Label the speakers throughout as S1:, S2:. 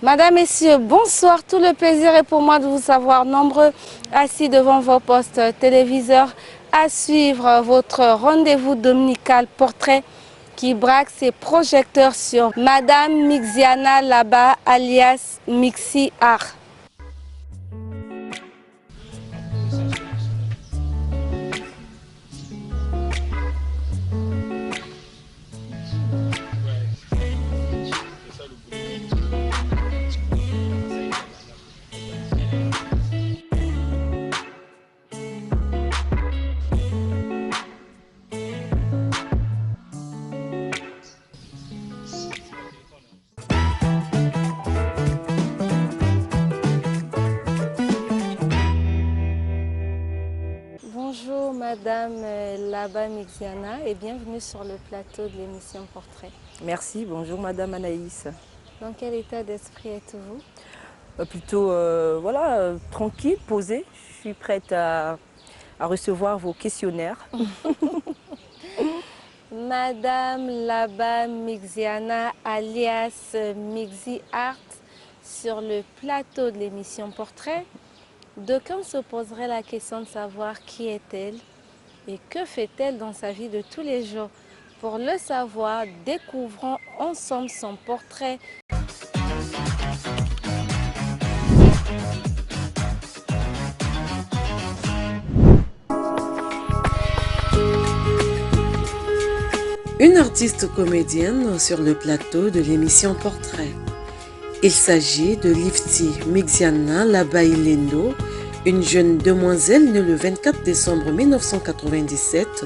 S1: Madame, Messieurs, bonsoir. Tout le plaisir est pour moi de vous savoir nombreux assis devant vos postes téléviseurs à suivre votre rendez-vous dominical portrait qui braque ses projecteurs sur Madame Mixiana Laba alias Mixi Art. Bonjour Madame Laba Mixiana et bienvenue sur le plateau de l'émission Portrait.
S2: Merci, bonjour Madame Anaïs.
S1: Dans quel état d'esprit êtes-vous?
S2: Plutôt tranquille, posée. Je suis prête à recevoir vos questionnaires.
S1: Madame Laba Mixiana alias Mixi Art sur le plateau de l'émission Portrait. D'aucuns se poseraient la question de savoir qui est-elle et que fait-elle dans sa vie de tous les jours. Pour le savoir, découvrons ensemble son portrait.
S3: Une artiste comédienne sur le plateau de l'émission Portrait. Il s'agit de Lifty Mixiana Laba Ilendo, une jeune demoiselle née le 24 décembre 1997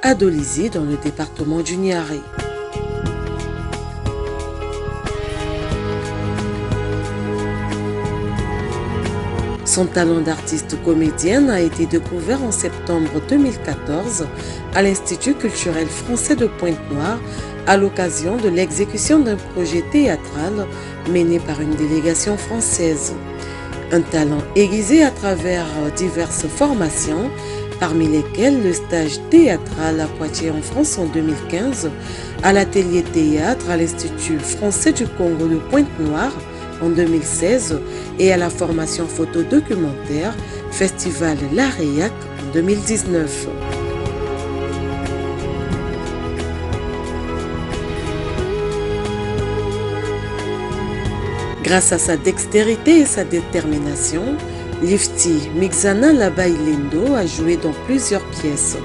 S3: à Dolisie dans le département du Niari. Son talent d'artiste comédienne a été découvert en septembre 2014 à l'Institut culturel français de Pointe-Noire à l'occasion de l'exécution d'un projet théâtral mené par une délégation française. Un talent aiguisé à travers diverses formations, parmi lesquelles le stage théâtral à Poitiers en France en 2015, à l'atelier théâtre à l'Institut français du Congo de Pointe-Noire en 2016 et à la formation photo documentaire Festival L'Aréac en 2019. Grâce à sa dextérité et sa détermination, Lifty Mixiana Laba Ilendo a joué dans plusieurs pièces,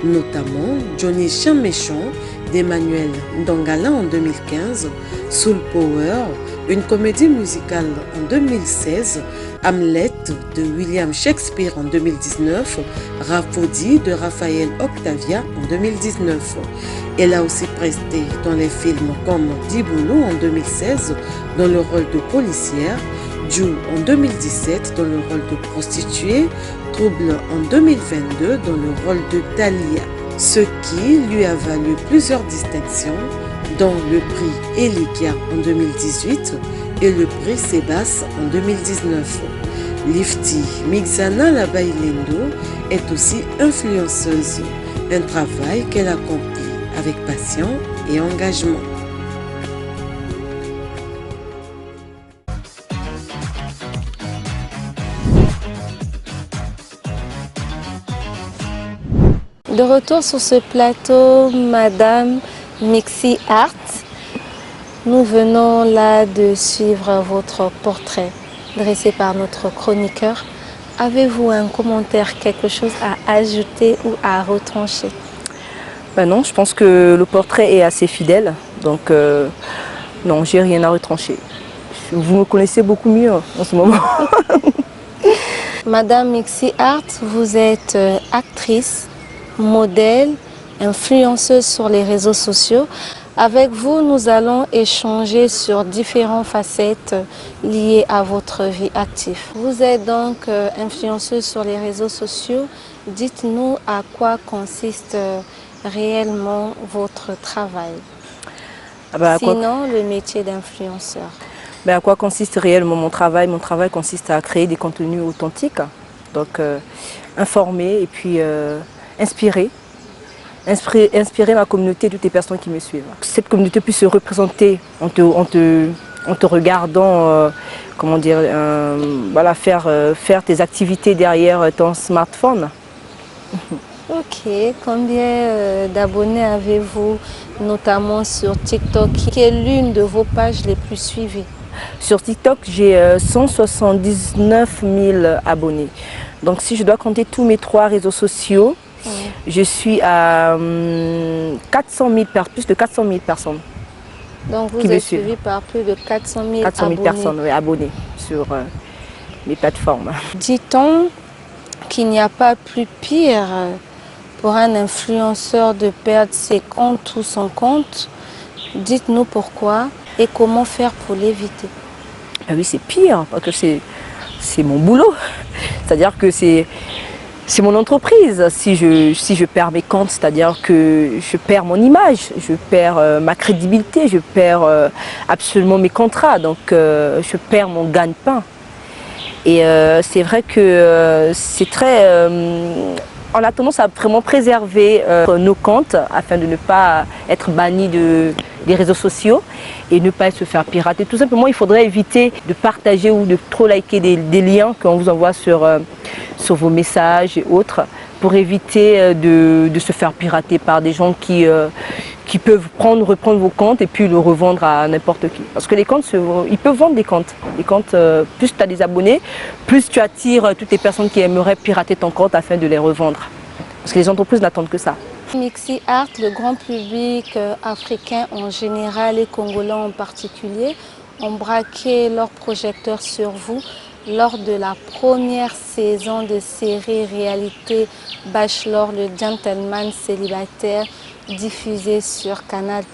S3: notamment Johnny Chien Méchant d'Emmanuel Ndongala en 2015, Soul Power, une comédie musicale en 2016, Hamlet de William Shakespeare en 2019, Rhapsody de Raphaël Octavia en 2019. Elle a aussi presté dans les films comme Diboulou en 2016 dans le rôle de policière, Ju en 2017 dans le rôle de prostituée, Trouble en 2022 dans le rôle de Thalia, ce qui lui a valu plusieurs distinctions, dont le prix Elikia en 2018 et le prix Sébas en 2019. Lifty Mixiana Laba Ilendo est aussi influenceuse, un travail qu'elle accomplit avec passion et engagement.
S1: De retour sur ce plateau, Madame Mixi Art, nous venons là de suivre votre portrait dressé par notre chroniqueur. Avez-vous un commentaire, quelque chose à ajouter ou à retrancher?
S2: Non, je pense que le portrait est assez fidèle, donc non, j'ai rien à retrancher. Vous me connaissez beaucoup mieux en ce moment.
S1: Madame Mixi Art, vous êtes actrice, modèle, influenceuse sur les réseaux sociaux. Avec vous, nous allons échanger sur différentes facettes liées à votre vie active. Vous êtes donc influenceuse sur les réseaux sociaux. Dites-nous à quoi consiste réellement votre travail. Sinon, le métier d'influenceur.
S2: À quoi consiste réellement mon travail? Mon travail consiste à créer des contenus authentiques, donc informer et puis inspirer ma communauté, toutes les personnes qui me suivent. Que cette communauté puisse se représenter, on te en te regardant, comment dire, voilà, faire tes activités derrière ton smartphone.
S1: Ok, combien d'abonnés avez-vous, notamment sur TikTok, qui est l'une de vos pages les plus suivies?
S2: Sur TikTok, j'ai 179 000 abonnés. Donc si je dois compter tous mes 3 réseaux sociaux, je suis à 400 000, plus de 400 000 personnes.
S1: Donc vous êtes suivi par plus de 400 000 abonnés.
S2: Personnes, oui, abonnées sur mes plateformes.
S1: Dit-on qu'il n'y a pas plus pire pour un influenceur de perdre ses comptes ou son compte? Dites-nous pourquoi et comment faire pour l'éviter.
S2: Ah oui, c'est pire, parce que c'est mon boulot. C'est-à-dire que c'est mon entreprise. Si je perds mes comptes, c'est-à-dire que je perds mon image, je perds ma crédibilité, je perds absolument mes contrats, donc je perds mon gagne-pain. Et c'est vrai que c'est très... on a tendance à vraiment préserver nos comptes afin de ne pas être bannis des réseaux sociaux et ne pas se faire pirater. Tout simplement, il faudrait éviter de partager ou de trop liker des liens qu'on vous envoie sur vos messages et autres pour éviter de se faire pirater par des gens qui peuvent reprendre vos comptes et puis le revendre à n'importe qui. Parce que les comptes, ils peuvent vendre des comptes. Les comptes, plus tu as des abonnés, plus tu attires toutes les personnes qui aimeraient pirater ton compte afin de les revendre. Parce que les entreprises n'attendent que ça.
S1: Mixi Art, le grand public africain en général et congolais en particulier, ont braqué leurs projecteurs sur vous lors de la première saison de série réalité Bachelor, le gentleman célibataire, diffusée sur Canal+.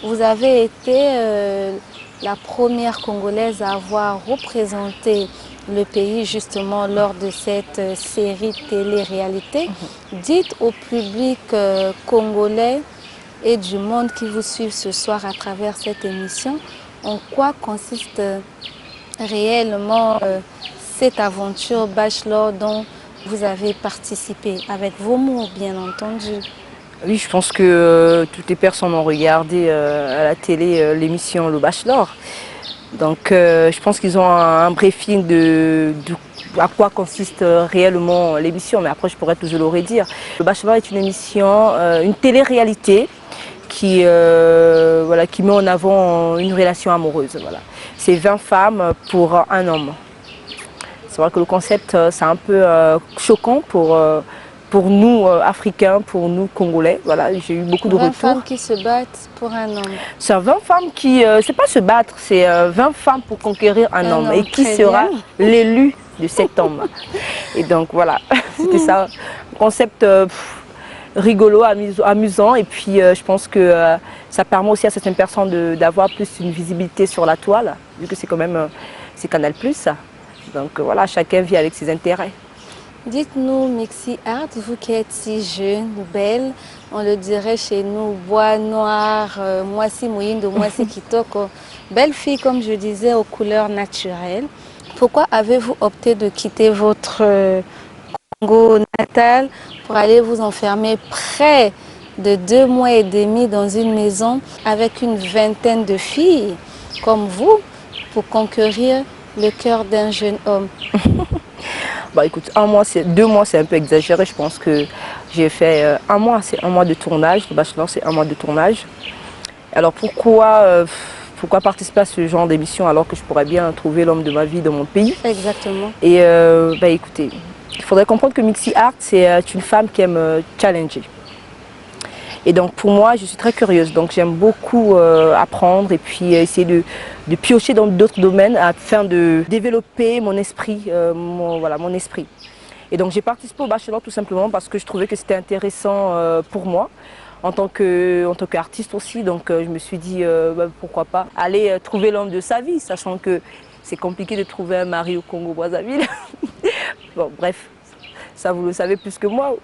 S1: Vous avez été la première Congolaise à avoir représenté le pays justement lors de cette série télé-réalité. Dites au public congolais et du monde qui vous suivent ce soir à travers cette émission en quoi consiste réellement cette aventure Bachelor dont vous avez participé, avec vos mots bien entendu.
S2: Oui, je pense que toutes les personnes ont regardé à la télé l'émission Le Bachelor. Donc je pense qu'ils ont un briefing de à quoi consiste réellement l'émission, mais après je pourrais toujours le redire. Le Bachelor est une émission, une télé-réalité qui met en avant une relation amoureuse. Voilà. C'est 20 femmes pour un homme. C'est vrai que le concept c'est un peu choquant pour nous Africains, pour nous Congolais. Voilà, j'ai eu beaucoup de retours.
S1: 20 femmes qui se battent pour un homme.
S2: C'est 20 femmes qui, c'est pas se battre, c'est 20 femmes pour conquérir un homme. Et qui sera l'élu de cet homme. Et donc voilà, c'était ça, un concept rigolo, amusant. Et puis je pense que ça permet aussi à certaines personnes d'avoir plus une visibilité sur la toile, vu que c'est quand même c'est Canal+. Donc voilà, chacun vit avec ses intérêts.
S1: Dites-nous, Mixi Art, vous qui êtes si jeune, belle, on le dirait chez nous, bois noir, moisi moyindo, moisi kitoko, belle fille comme je disais aux couleurs naturelles. Pourquoi avez-vous opté de quitter votre Congo natal pour aller vous enfermer près de 2 mois et demi dans une maison avec une vingtaine de filles comme vous pour conquérir le cœur d'un jeune homme?
S2: Bah écoute, 2 mois c'est un peu exagéré, je pense que j'ai fait 1 mois, c'est 1 mois de tournage, le Bachelor c'est 1 mois de tournage. Alors pourquoi participer à ce genre d'émission alors que je pourrais bien trouver l'homme de ma vie dans mon pays?
S1: Exactement.
S2: Et bah écoutez, il faudrait comprendre que Mixi Art c'est une femme qui aime challenger. Et donc pour moi, je suis très curieuse, donc j'aime beaucoup apprendre et puis essayer de piocher dans d'autres domaines afin de développer mon esprit, mon esprit. Et donc j'ai participé au Bachelor tout simplement parce que je trouvais que c'était intéressant pour moi en tant qu'artiste aussi. Donc je me suis dit pourquoi pas aller trouver l'homme de sa vie, sachant que c'est compliqué de trouver un mari au Congo-Brazzaville. Bon bref, ça vous le savez plus que moi.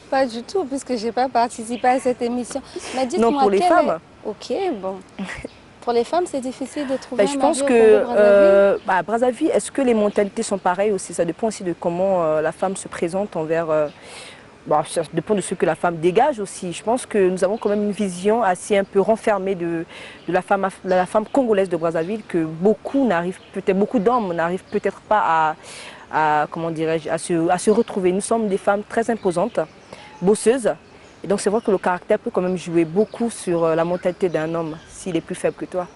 S1: Pas du tout, puisque je n'ai pas participé à cette émission. Mais dites-moi,
S2: non, pour les femmes.
S1: Ok, bon. Pour les femmes, c'est difficile de trouver un
S2: je
S1: mari
S2: pense
S1: au
S2: que
S1: Congo-Brazzaville.
S2: à Brazzaville, est-ce que les mentalités sont pareilles aussi? Ça dépend aussi de comment la femme se présente bon, ça dépend de ce que la femme dégage aussi. Je pense que nous avons quand même une vision assez un peu renfermée de la femme congolaise de Brazzaville, que beaucoup d'hommes n'arrivent peut-être pas comment dirais-je, à se retrouver. Nous sommes des femmes très imposantes, bosseuses. Et donc c'est vrai que le caractère peut quand même jouer beaucoup sur la mentalité d'un homme s'il est plus faible que toi.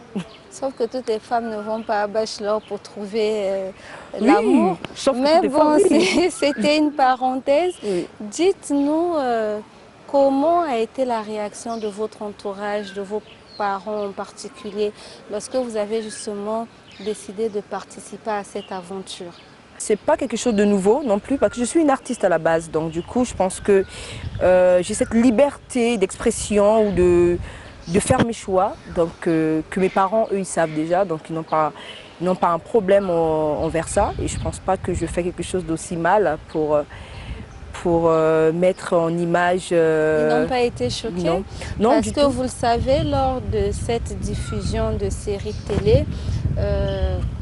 S1: Sauf que toutes les femmes ne vont pas à Bachelor pour trouver
S2: Oui,
S1: l'amour.
S2: sauf que
S1: Mais
S2: toutes les
S1: bon,
S2: femmes, oui.
S1: c'était une parenthèse.
S2: Oui.
S1: Dites-nous comment a été la réaction de votre entourage, de vos parents en particulier, lorsque vous avez justement décidé de participer à cette aventure.
S2: C'est pas quelque chose de nouveau non plus, parce que je suis une artiste à la base. Donc du coup, je pense que j'ai cette liberté d'expression ou de faire mes choix, donc que mes parents, eux, ils savent déjà, donc ils n'ont pas un problème envers ça. Et je pense pas que je fais quelque chose d'aussi mal pour mettre en image...
S1: Ils n'ont pas été choqués?
S2: Non, non,
S1: parce
S2: du
S1: que
S2: tout.
S1: vous le savez, lors de cette diffusion de séries télé,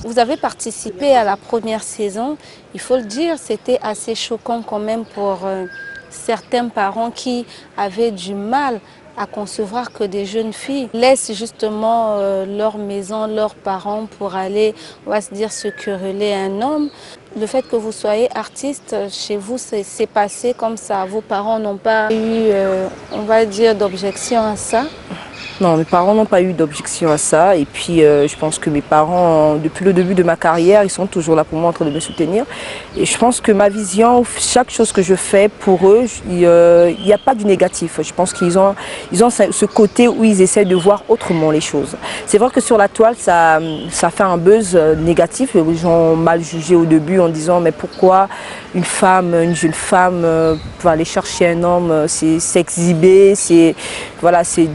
S1: vous avez participé à la première saison. Il faut le dire, c'était assez choquant quand même pour certains parents qui avaient du mal à concevoir que des jeunes filles laissent justement leur maison, leurs parents pour aller, on va se dire, se quereller un homme. Le fait que vous soyez artiste, chez vous, c'est passé comme ça. Vos parents n'ont pas eu, on va dire, d'objection à ça?
S2: Non, mes parents n'ont pas eu d'objection à ça. Et puis, je pense que mes parents, depuis le début de ma carrière, ils sont toujours là pour moi en train de me soutenir. Et je pense que ma vision, chaque chose que je fais pour eux, il n'y a pas du négatif. Je pense qu'ils ont ce côté où ils essaient de voir autrement les choses. C'est vrai que sur la toile, ça fait un buzz négatif. Ils ont mal jugé au début en disant mais pourquoi une jeune femme va aller chercher un homme, c'est s'exhiber, c'est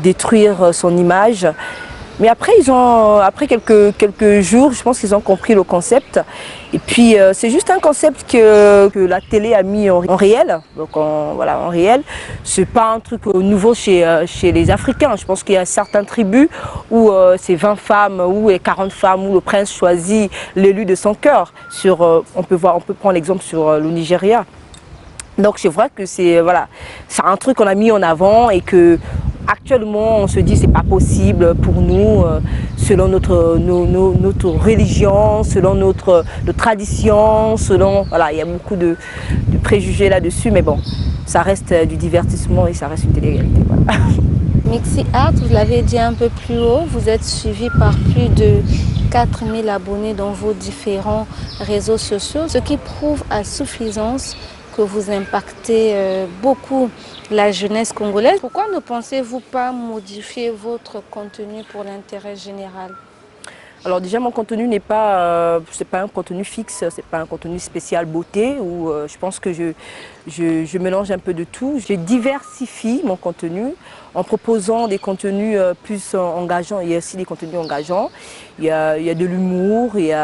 S2: détruire son image. Mais après, après quelques jours, je pense qu'ils ont compris le concept. Et puis, c'est juste un concept que la télé a mis en réel. Donc, en réel. C'est pas un truc nouveau chez les Africains. Je pense qu'il y a certaines tribus où c'est 20 femmes ou 40 femmes où le prince choisit l'élu de son cœur. On peut prendre l'exemple sur le Nigeria. Donc, je vois que c'est un truc qu'on a mis en avant et que actuellement, on se dit c'est pas possible pour nous, selon notre religion, selon notre tradition, il y a beaucoup de préjugés là-dessus, mais bon, ça reste du divertissement et ça reste une télé-réalité. Voilà.
S1: Mixi Art, vous l'avez dit un peu plus haut, vous êtes suivi par plus de 4000 abonnés dans vos différents réseaux sociaux, ce qui prouve à suffisance que vous impactez beaucoup la jeunesse congolaise. Pourquoi ne pensez-vous pas modifier votre contenu pour l'intérêt général?
S2: Alors déjà, mon contenu n'est pas, c'est pas un contenu fixe, c'est pas un contenu spécial beauté où je pense que je mélange un peu de tout. Je diversifie mon contenu en proposant des contenus plus engageants. Il y a aussi des contenus engageants. Il y a de l'humour, et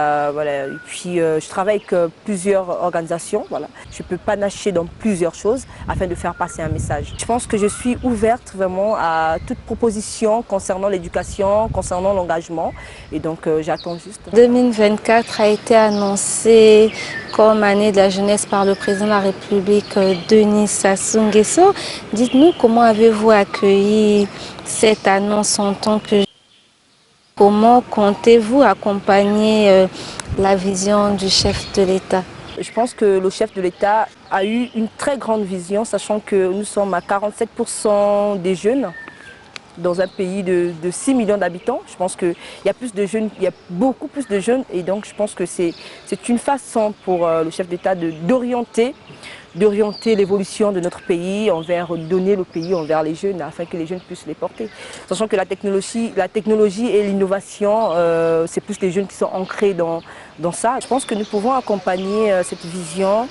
S2: puis je travaille avec plusieurs organisations. Voilà. Je peux panacher dans plusieurs choses afin de faire passer un message. Je pense que je suis ouverte vraiment à toute proposition concernant l'éducation, concernant l'engagement. Et donc j'attends juste.
S1: 2024 a été annoncé comme année de la jeunesse par le président de la République, Denis Sassou Nguesso. Dites-nous comment avez-vous accueilli cette annonce en tant que... Comment comptez-vous accompagner la vision du chef de l'État?
S2: Je pense que le chef de l'État a eu une très grande vision, sachant que nous sommes à 47% des jeunes dans un pays de 6 millions d'habitants. Je pense qu'il y a plus de jeunes, il y a beaucoup plus de jeunes, et donc je pense que c'est une façon pour le chef d'État d'orienter l'évolution de notre pays, donner le pays envers les jeunes, afin que les jeunes puissent les porter. Sachant que la technologie et l'innovation, c'est plus les jeunes qui sont ancrés dans ça. Je pense que nous pouvons accompagner cette vision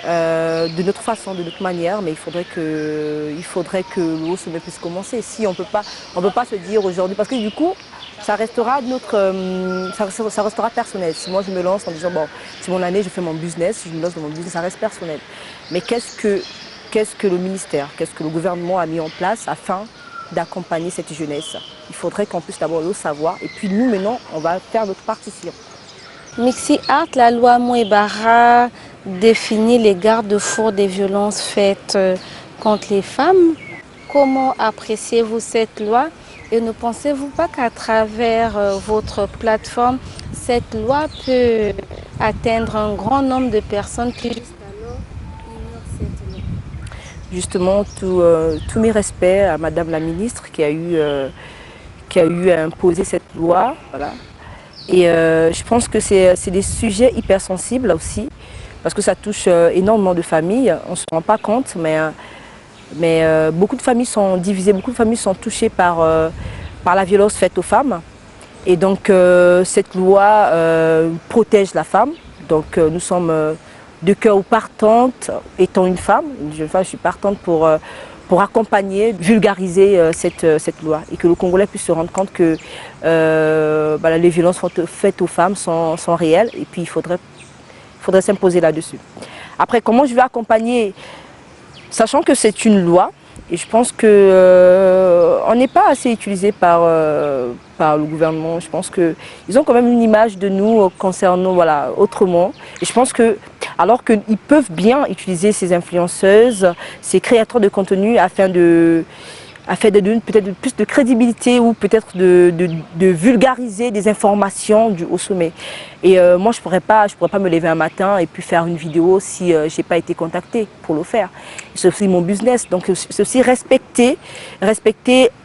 S2: de notre façon, de notre manière, mais il faudrait que le haut sommet puisse commencer. Si on peut pas se dire aujourd'hui, parce que du coup, ça restera ça restera personnel. Si moi je me lance en disant bon, c'est mon année, je fais mon business, je me lance dans mon business, ça reste personnel. Mais qu'est-ce que le ministère, qu'est-ce que le gouvernement a mis en place afin d'accompagner cette jeunesse? Il faudrait qu'on puisse d'abord le savoir, et puis nous maintenant, on va faire notre partition.
S1: Mixi Art, la loi Mouebara définit les garde-fous des violences faites contre les femmes. Comment appréciez-vous cette loi et ne pensez-vous pas qu'à travers votre plateforme, cette loi peut atteindre un grand nombre de personnes qui jusqu'alors ignorent cette loi?
S2: Justement, tous mes respects à Madame la ministre qui a eu à imposer cette loi. Voilà. Et je pense que c'est des sujets hyper sensibles là aussi, parce que ça touche énormément de familles. On ne se rend pas compte, mais beaucoup de familles sont divisées, beaucoup de familles sont touchées par la violence faite aux femmes. Et donc cette loi protège la femme. Donc nous sommes de cœur partantes, étant une femme, je suis partante pour accompagner, vulgariser cette loi et que le Congolais puisse se rendre compte que les violences faites aux femmes sont réelles et puis il faudrait s'imposer là-dessus. Après, comment je vais accompagner, sachant que c'est une loi, et je pense qu'on n'est pas assez utilisé par le gouvernement. Je pense qu'ils ont quand même une image de nous concernant autrement. Et je pense que, alors qu'ils peuvent bien utiliser ces influenceuses, ces créateurs de contenu afin de donner peut-être plus de crédibilité ou peut-être de vulgariser des informations au sommet. Et moi, je pourrais pas me lever un matin et puis faire une vidéo si je n'ai pas été contactée pour le faire. C'est aussi mon business. Donc, c'est aussi respecter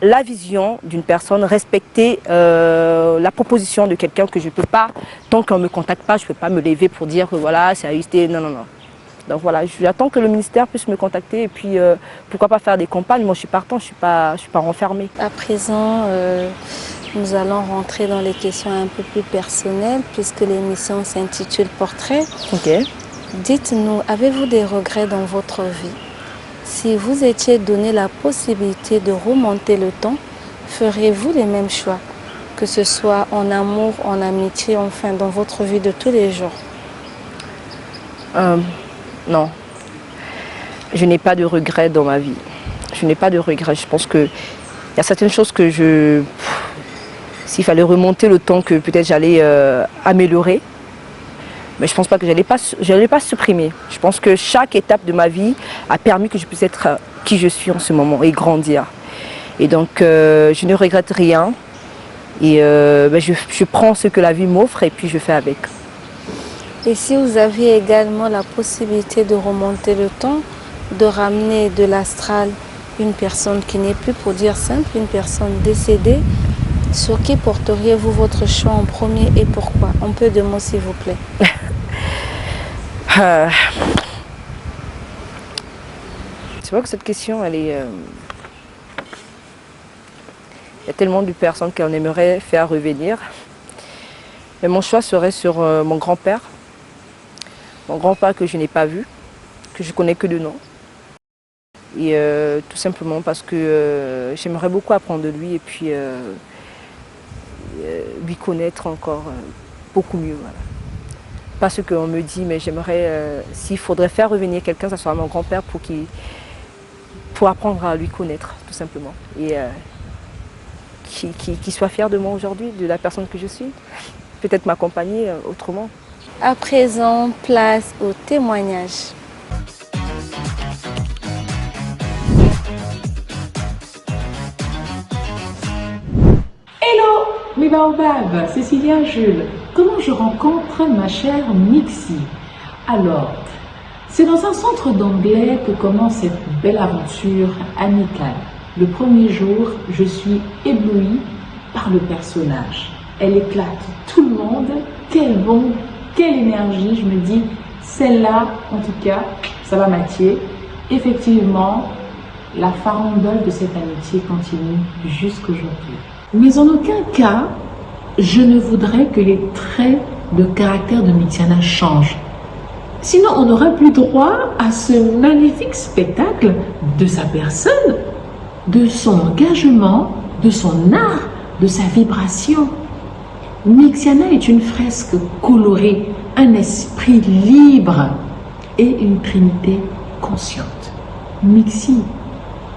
S2: la vision d'une personne, respecter la proposition de quelqu'un que je ne peux pas, tant qu'on ne me contacte pas, je ne peux pas me lever pour dire que voilà, c'est ajusté. Non, non, non. Donc voilà, j'attends que le ministère puisse me contacter et puis pourquoi pas faire des campagnes. Moi je suis partant, je suis pas renfermée.
S1: À présent, nous allons rentrer dans les questions un peu plus personnelles puisque l'émission s'intitule Portrait.
S2: Ok.
S1: Dites-nous, avez-vous des regrets dans votre vie? Si vous étiez donné la possibilité de remonter le temps, ferez-vous les mêmes choix? Que ce soit en amour, en amitié, enfin dans votre vie de tous les jours?
S2: Non, je n'ai pas de regrets dans ma vie. Je n'ai pas de regrets. Je pense qu'il y a certaines choses que s'il fallait remonter le temps, que peut-être j'allais améliorer. Mais je ne pense pas que je n'allais pas supprimer. Je pense que chaque étape de ma vie a permis que je puisse être qui je suis en ce moment et grandir. Et donc, je ne regrette rien. Et je prends ce que la vie m'offre et puis je fais avec.
S1: Et si vous aviez également la possibilité de remonter le temps, de ramener de l'astral une personne qui n'est plus, pour dire simple, une personne décédée, sur qui porteriez-vous votre choix en premier et pourquoi? Un peu de mots s'il vous plaît.
S2: C'est vrai que cette question, elle est... Il y a tellement de personnes qu'on aimerait faire revenir. Mais mon choix serait sur mon grand-père. Mon grand-père que je n'ai pas vu, que je connais que de nom. Et tout simplement parce que j'aimerais beaucoup apprendre de lui et puis lui connaître encore beaucoup mieux. Voilà. Pas ce qu'on me dit, mais j'aimerais, s'il faudrait faire revenir quelqu'un, ça sera mon grand-père pour apprendre à lui connaître, tout simplement. Et qu'il soit fier de moi aujourd'hui, de la personne que je suis. Peut-être m'accompagner autrement.
S1: À présent, place au témoignage.
S4: Hello mes baobabs, Cécilia Jules. Comment je rencontre ma chère Mixi? Alors, c'est dans un centre d'anglais que commence cette belle aventure amicale. Le premier jour, je suis éblouie par le personnage. Elle éclate tout le monde. Quel bon, quelle énergie. Je me dis, celle-là, en tout cas, ça va matcher. Effectivement, la farandole de cette amitié continue jusqu'aujourd'hui. Mais en aucun cas, je ne voudrais que les traits de caractère de Mixiana changent. Sinon, on n'aurait plus droit à ce magnifique spectacle de sa personne, de son engagement, de son art, de sa vibration. Mixiana est une fresque colorée, un esprit libre et une trinité consciente. Mixi,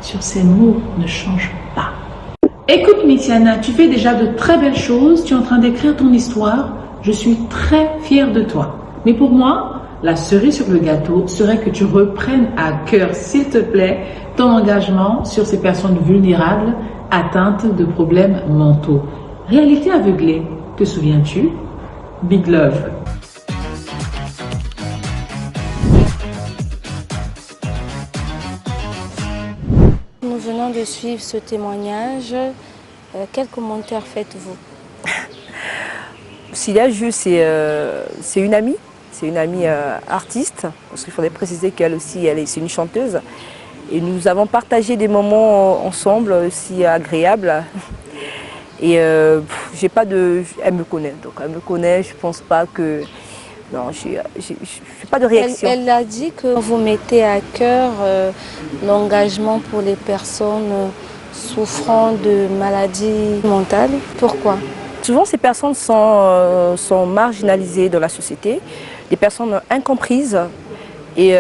S4: sur ces mots, ne change pas. Écoute Mixiana, tu fais déjà de très belles choses, tu es en train d'écrire ton histoire, je suis très fière de toi. Mais pour moi, La cerise sur le gâteau serait que tu reprennes à cœur, s'il te plaît, ton engagement sur ces personnes vulnérables atteintes de problèmes mentaux. Réalité aveuglée, te souviens-tu? Big love.
S1: Nous venons de suivre ce témoignage. Quels commentaires faites-vous?
S2: Cécilia Jules, c'est une amie. C'est une amie artiste, parce qu'il faudrait préciser qu'elle aussi, c'est une chanteuse. Et nous avons partagé des moments ensemble aussi agréables. Et j'ai pas de... Elle me connaît, donc elle me connaît, je pense pas que... Non, je n'ai pas de réaction.
S1: Elle a dit que vous mettez à cœur l'engagement pour les personnes souffrant de maladies mentales. Pourquoi?
S2: Souvent, ces personnes sont marginalisées dans la société, des personnes incomprises et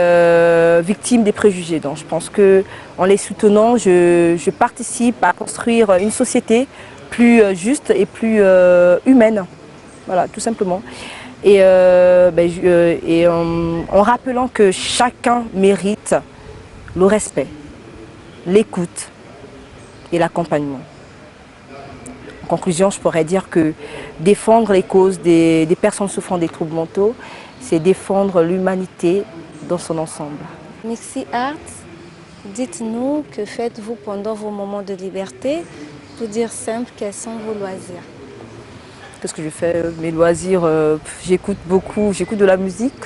S2: victimes des préjugés. Donc je pense qu'en les soutenant, je participe à construire une société plus juste et plus humaine. Voilà, tout simplement. Et en rappelant que chacun mérite le respect, l'écoute et l'accompagnement. En conclusion, je pourrais dire que défendre les causes des personnes souffrant des troubles mentaux, c'est défendre l'humanité dans son ensemble.
S1: Mixi Art, dites-nous que faites-vous pendant vos moments de liberté? Pour dire simple, quels sont vos loisirs?
S2: Qu'est-ce que je fais? Mes loisirs, j'écoute beaucoup, j'écoute de la musique,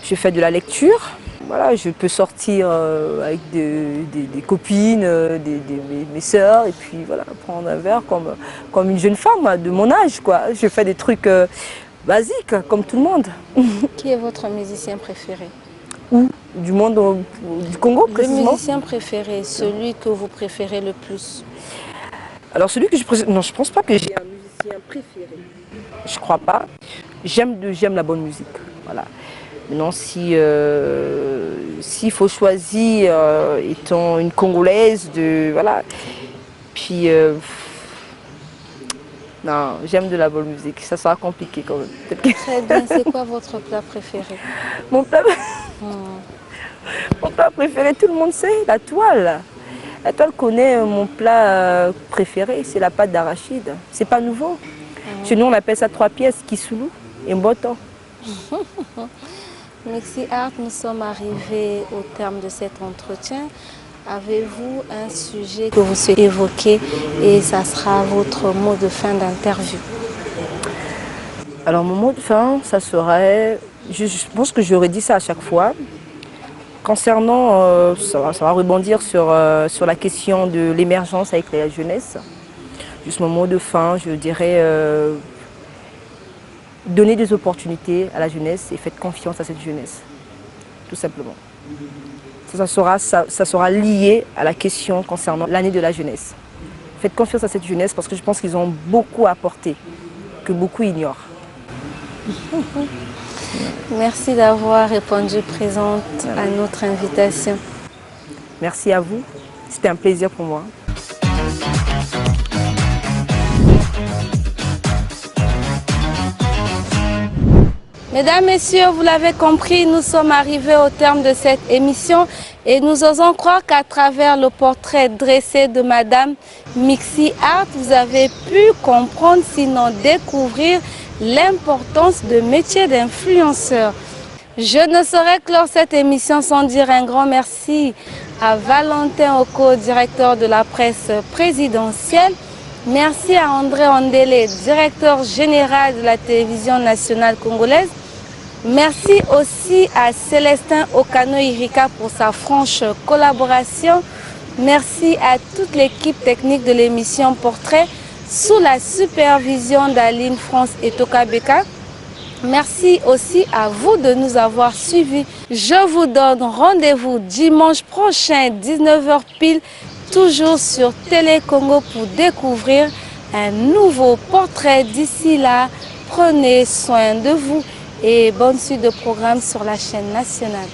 S2: je fais de la lecture. Voilà, je peux sortir avec des copines, mes sœurs, et puis voilà, prendre un verre comme une jeune femme de mon âge, quoi. Je fais des trucs basiques, comme tout le monde.
S1: Qui est votre musicien préféré?
S2: Où? Du monde, du Congo, précisément.
S1: Le musicien préféré, celui que vous préférez le plus?
S2: Alors celui que je préfère, non, je pense pas que j'ai un musicien préféré. Je crois pas. J'aime la bonne musique, voilà. Maintenant, s'il faut choisir, étant une Congolaise, voilà. Puis, non, j'aime de la bonne musique. Ça sera compliqué quand même.
S1: Très bien. C'est quoi votre plat préféré?
S2: Mon plat préféré, tout le monde sait, la toile. La toile connaît mon plat préféré, c'est la pâte d'arachide. C'est pas nouveau. Chez nous, on appelle ça 3 pièces, kisulu et mboto.
S1: Mixi Art, nous sommes arrivés au terme de cet entretien. Avez-vous un sujet que vous souhaitez évoquer et ça sera votre mot de fin d'interview?
S2: Alors mon mot de fin, ça serait, je pense que j'aurais dit ça à chaque fois, concernant, ça va rebondir sur la question de l'émergence avec la jeunesse. Juste mon mot de fin, je dirais, donner des opportunités à la jeunesse et faites confiance à cette jeunesse, tout simplement. Ça sera lié à la question concernant l'année de la jeunesse. Faites confiance à cette jeunesse parce que je pense qu'ils ont beaucoup à apporter, que beaucoup ignorent.
S1: Merci d'avoir répondu présente à notre invitation.
S2: Merci à vous, c'était un plaisir pour moi.
S1: Mesdames, Messieurs, vous l'avez compris, nous sommes arrivés au terme de cette émission et nous osons croire qu'à travers le portrait dressé de Madame Mixi Art, vous avez pu comprendre, sinon découvrir, l'importance de métier d'influenceur. Je ne saurais clore cette émission sans dire un grand merci à Valentin Oko, directeur de la presse présidentielle. Merci à André Ondele, directeur général de la télévision nationale congolaise. Merci aussi à Célestin Okano-Irika pour sa franche collaboration. Merci à toute l'équipe technique de l'émission Portrait sous la supervision d'Aline France et Toka Beka. Merci aussi à vous de nous avoir suivis. Je vous donne rendez-vous dimanche prochain, 19h pile, toujours sur Télé Congo pour découvrir un nouveau portrait. D'ici là, prenez soin de vous et bonne suite de programme sur la chaîne nationale.